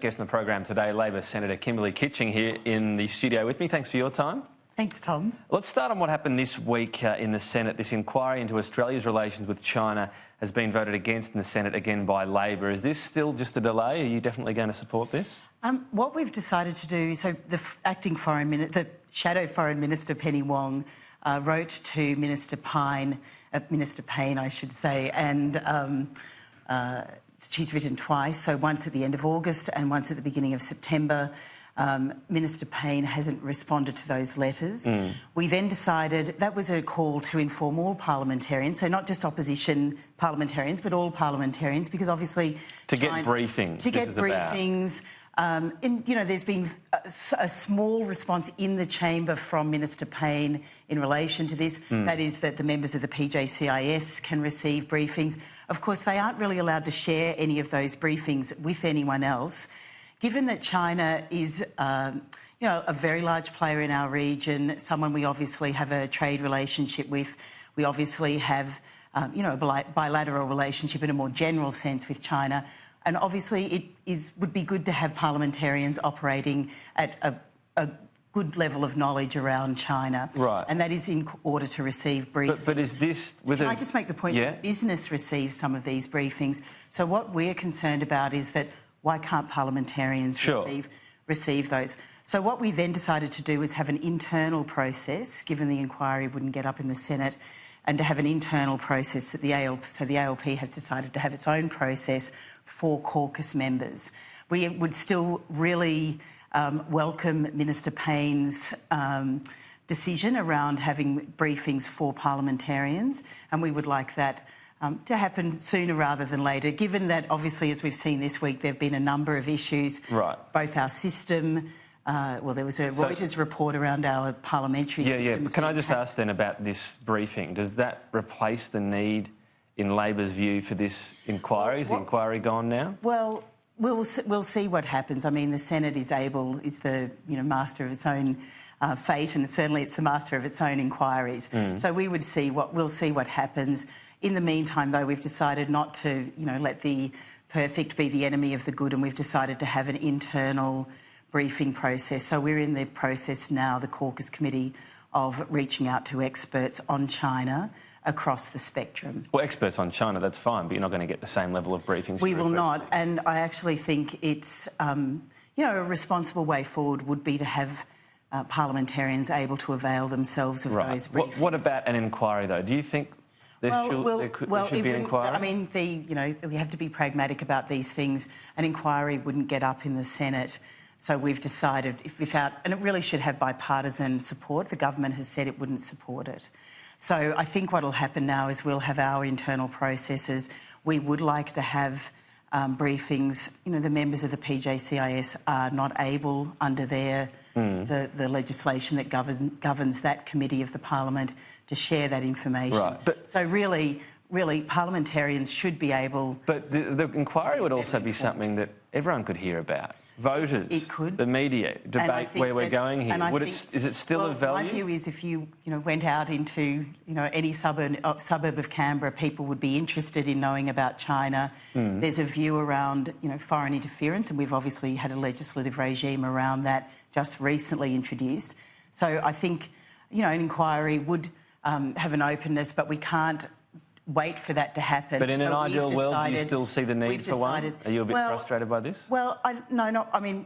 Guest on the program today, Labor Senator Kimberley Kitching here in the studio with me. Thanks for your time. Thanks, Tom. Let's start on what happened this week in the Senate. This inquiry into Australia's relations with China has been voted against in the Senate again by Labor. Is this still just a delay? Are you definitely going to support this? What we've decided to do, so the Shadow Foreign Minister Penny Wong wrote to Minister Payne, I should say, and she's written twice, so once at the end of August and once at the beginning of September. Minister Payne hasn't responded to those letters. We then decided that was a call to inform all parliamentarians, so not just opposition parliamentarians, but all parliamentarians, because obviously... To get briefings. To get briefings. There's been a small response in the chamber from Minister Payne in relation to this. That is that the members of the PJCIS can receive briefings. Of course, they aren't really allowed to share any of those briefings with anyone else. Given that China is, a very large player in our region, someone we obviously have a trade relationship with, we obviously have, a bilateral relationship in a more general sense with China. And obviously it would be good to have parliamentarians operating at a good level of knowledge around China. Right. And that is in order to receive briefings. But is this... Can I just make the point that business receives some of these briefings? So what we're concerned about is that why can't parliamentarians receive those? So what we then decided to do was have an internal process, given the inquiry wouldn't get up in the Senate, and to have an internal process that the ALP has decided to have its own process for caucus members. We would still really welcome Minister Payne's decision around having briefings for parliamentarians, and we would like that to happen sooner rather than later, given that obviously, as we've seen this week, there have been a number of issues. Right. Both our system, there was a Reuters report around our parliamentary system. Yeah. Can I just ask then about this briefing? Does that replace the need in Labor's view for this inquiry? Is the inquiry gone now? Well, we'll see what happens. I mean, the Senate is the master of its own fate, and certainly it's the master of its own inquiries. So we'll see what happens. In the meantime, though, we've decided not to, let the perfect be the enemy of the good, and we've decided to have an internal briefing process. So we're in the process now, the caucus committee, of reaching out to experts on China across the spectrum. Well, experts on China, that's fine, but you're not going to get the same level of briefings. We will not, and I actually think it's, a responsible way forward would be to have parliamentarians able to avail themselves of those briefings. What about an inquiry, though? Do you think there should be an inquiry? I mean, we have to be pragmatic about these things. An inquiry wouldn't get up in the Senate, so we've decided and it really should have bipartisan support. The government has said it wouldn't support it. So I think what will happen now is we'll have our internal processes. We would like to have briefings. The members of the PJCIS are not able, under the legislation that governs that committee of the Parliament, to share that information. Right. So really, parliamentarians should be able... But the inquiry would also be something that everyone could hear about. Voters, it could. The media, debate where we're going here. Is it still of value? My view is if you went out into any suburb of Canberra, people would be interested in knowing about China. There's a view around foreign interference, and we've obviously had a legislative regime around that just recently introduced. So I think an inquiry would have an openness, but we can't wait for that to happen. But in an ideal world, do you still see the need for one? Are you a bit frustrated by this? Well,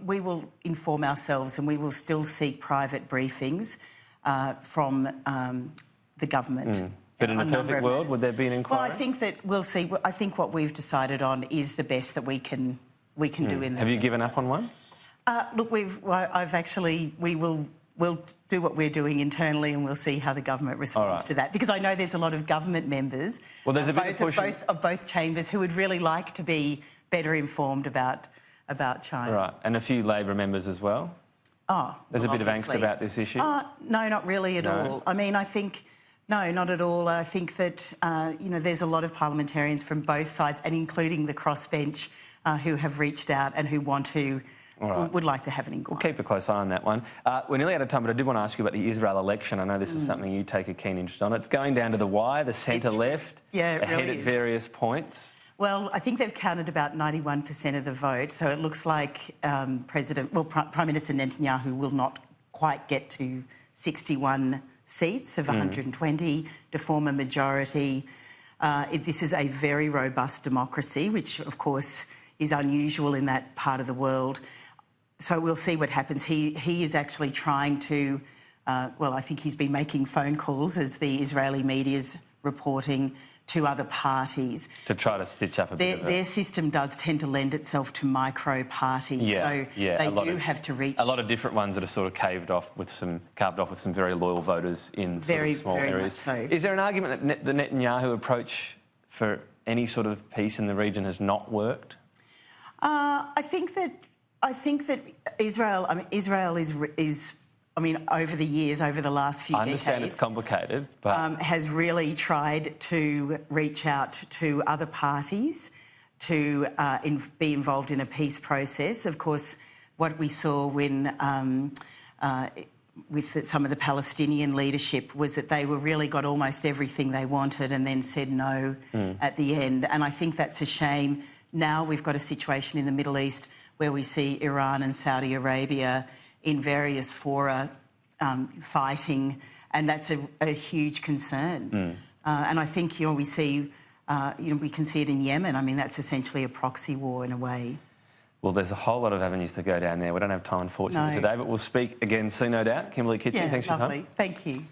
we will inform ourselves, and we will still seek private briefings from the government. But in a perfect world, would there be an inquiry? Well, I think that we'll see. I think what we've decided on is the best that we can do in this. Have you given up on one? Look, we'll do what we're doing internally, and we'll see how the government responds to that. Because I know there's a lot of government members, there's a bit of both chambers, who would really like to be better informed about China. Right, and a few Labor members as well. There's a bit of angst about this issue. No, not really at all. I mean, I think no, not at all. I think that there's a lot of parliamentarians from both sides, and including the crossbench, who have reached out and who would like to have an inquiry. We'll keep a close eye on that one. We're nearly out of time, but I did want to ask you about the Israel election. I know this is something you take a keen interest on. It's going down to the wire, the centre-left, ahead at various points. Well, I think they've counted about 91% of the vote, so it looks like Prime Minister Netanyahu will not quite get to 61 seats of 120 to form a majority. This is a very robust democracy, which, of course, is unusual in that part of the world. So we'll see what happens. He is actually trying to, I think he's been making phone calls, as the Israeli media's reporting, to other parties. To try to stitch up a bit of Their system does tend to lend itself to micro parties, so they do have to reach... A lot of different ones that are sort of carved off with some very loyal voters in very, small very areas. Much so. Is there an argument that the Netanyahu approach for any sort of peace in the region has not worked? I think that Israel is over the years, over the last few decades... I understand it's complicated, but... has really tried to reach out to other parties to be involved in a peace process. Of course, what we saw when with some of the Palestinian leadership was that they really got almost everything they wanted and then said no at the end. And I think that's a shame. Now we've got a situation in the Middle East where we see Iran and Saudi Arabia in various fora fighting, and that's a huge concern. And I think we see, we can see it in Yemen. I mean, that's essentially a proxy war in a way. Well, there's a whole lot of avenues to go down there. We don't have time, unfortunately, today, but we'll speak again soon, no doubt. Kimberley Kitching, thanks for your time. Thank you.